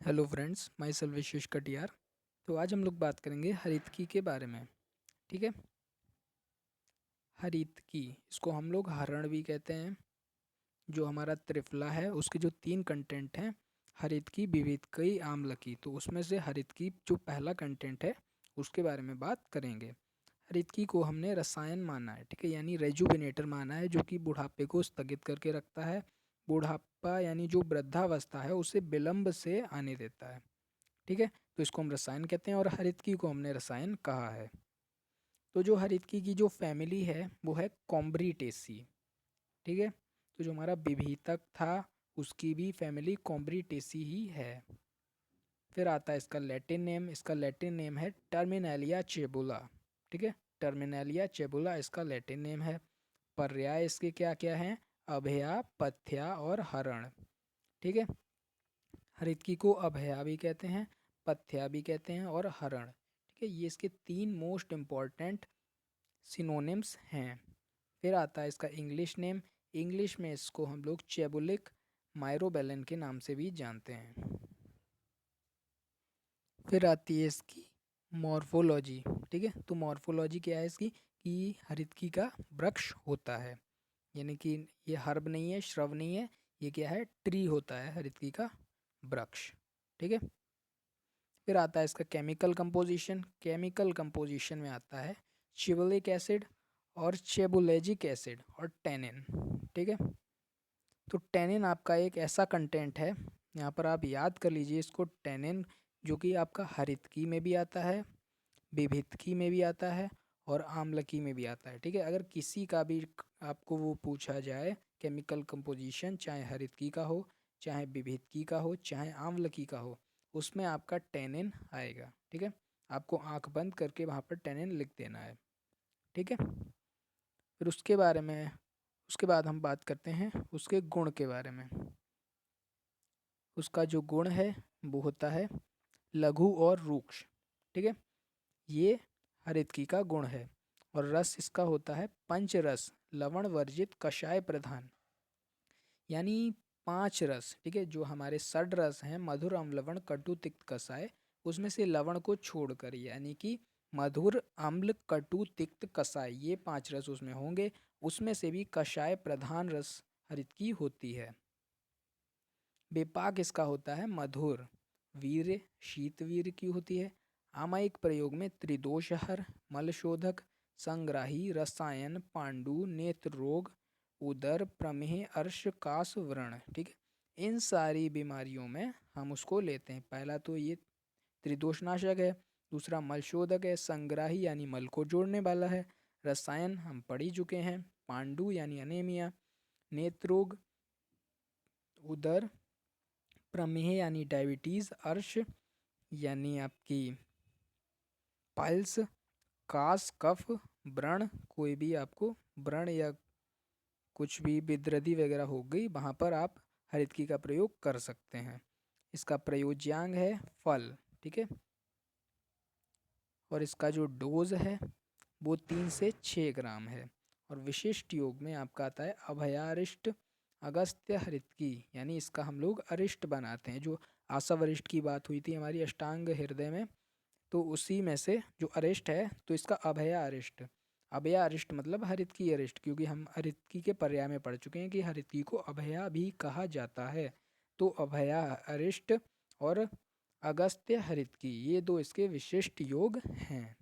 Hello friends, my self विशेष कटियार। तो आज हम लोग बात करेंगे हरितकी के बारे में। ठीक है। हरितकी, इसको हम लोग हरण भी कहते हैं। जो हमारा त्रिफला है उसके जो 3 कंटेंट हैं, हरितकी, विविधकी, आम्लकी, तो उसमें से हरितकी जो पहला कंटेंट है उसके बारे में बात करेंगे। हरितकी को हमने रसायन माना है, ठीक है, यानी रेजुविनेटर माना है, जो कि बुढ़ापे को स्थगित करके रखता है। बुढ़ापा यानी जो वृद्धावस्था है उसे विलंब से आने देता है। ठीक है। तो इसको हम रसायन कहते हैं और हरितकी को हमने रसायन कहा है। तो जो हरितकी की जो फैमिली है वो है कॉम्ब्रीटेसी। ठीक है। तो जो हमारा विभीतक था उसकी भी फैमिली कॉम्ब्रीटेसी ही है। फिर आता है इसका लैटिन नेम है टर्मिनेलिया चेबुला। ठीक है। टर्मिनेलिया चेबुला इसका लैटिन नेम है। पर्याय इसके क्या क्या हैं? अभया, पथ्या और हरण। ठीक है। हरितकी को अभया भी कहते हैं, पथ्या भी कहते हैं और हरण। ठीक है, ये इसके 3 मोस्ट इम्पॉर्टेंट सिनोनिम्स हैं। फिर आता है इसका इंग्लिश नेम। इंग्लिश में इसको हम लोग चेबुलिक माइरोबेलन के नाम से भी जानते हैं। फिर आती है इसकी मॉर्फोलॉजी। ठीक है। तो मॉर्फोलॉजी क्या है इसकी कि हरितकी का वृक्ष होता है, यानी कि ये हर्ब नहीं है, श्रव नहीं है, ये क्या है? ट्री होता है हरितकी का वृक्ष। ठीक है। फिर आता है इसका केमिकल कंपोजिशन। केमिकल कंपोजिशन में आता है चिबुलिक एसिड और चेबुलेजिक एसिड और टेनिन। ठीक है। तो टेनिन आपका एक ऐसा कंटेंट है, यहाँ पर आप याद कर लीजिए इसको, टेनिन जो कि आपका हरितकी में भी आता है, विभितकी में भी आता है और आम्लकी में भी आता है। ठीक है। अगर किसी का भी आपको वो पूछा जाए केमिकल कंपोजिशन, चाहे हरितकी का हो, चाहे विभितकी का हो, चाहे आम्लकी का हो, उसमें आपका टेनिन आएगा। ठीक है। आपको आंख बंद करके वहाँ पर टेनिन लिख देना है। ठीक है। फिर उसके बाद हम बात करते हैं उसके गुण के बारे में। उसका जो गुण है वो होता है लघु और रूक्ष। ठीक है। ये हरितकी का गुण है। और रस इसका होता है पंचरस, लवण वर्जित, कषाय प्रधान, यानी 5 रस। ठीक है। जो हमारे षड रस हैं, मधुर, अम्ल, लवण, कटु, तिक्त, कषाय, उसमें से लवण को छोड़कर, यानी कि मधुर, अम्ल, कटु, तिक्त, कषाय, ये 5 रस उसमें होंगे। उसमें से भी कषाय प्रधान रस हरितकी होती है। विपाक इसका होता है मधुर, वीर्य, शीतवीर्य की होती है। आमायिक प्रयोग में त्रिदोषहर, मलशोधक, संग्राही, रसायन, पांडु, नेत्र रोग, उदर, प्रमेह, अर्श, कास, व्रण। ठीक है। इन सारी बीमारियों में हम उसको लेते हैं। पहला तो ये त्रिदोषनाशक है, दूसरा मलशोधक है, संग्राही यानी मल को जोड़ने वाला है, रसायन हम पढ़ ही चुके हैं, पांडु यानी अनेमिया, नेत्रोग, उदर, प्रमेह यानी डायबिटीज़, अर्श यानी आपकी पाइल्स, कास कफ, व्रण कोई भी आपको व्रण या कुछ भी विद्रदी वगैरह हो गई, वहाँ पर आप हरितकी का प्रयोग कर सकते हैं। इसका प्रयोज्यांग है फल। ठीक है। और इसका जो डोज है वो 3 से 6 ग्राम है। और विशिष्ट योग में आपका आता है अभयारिष्ट अगस्त्य हरितकी, यानी इसका हम लोग अरिष्ट बनाते हैं। जो आशा की बात हुई थी हमारी अष्टांग हृदय में, तो उसी में से जो अरिष्ट है, तो इसका अभया अरिष्ट। अभया अरिष्ट मतलब हरितकी अरिष्ट, क्योंकि हम हरितकी के पर्याय में पढ़ चुके हैं कि हरितकी को अभया भी कहा जाता है। तो अभया अरिष्ट और अगस्त्य हरितकी, ये 2 इसके विशिष्ट योग हैं।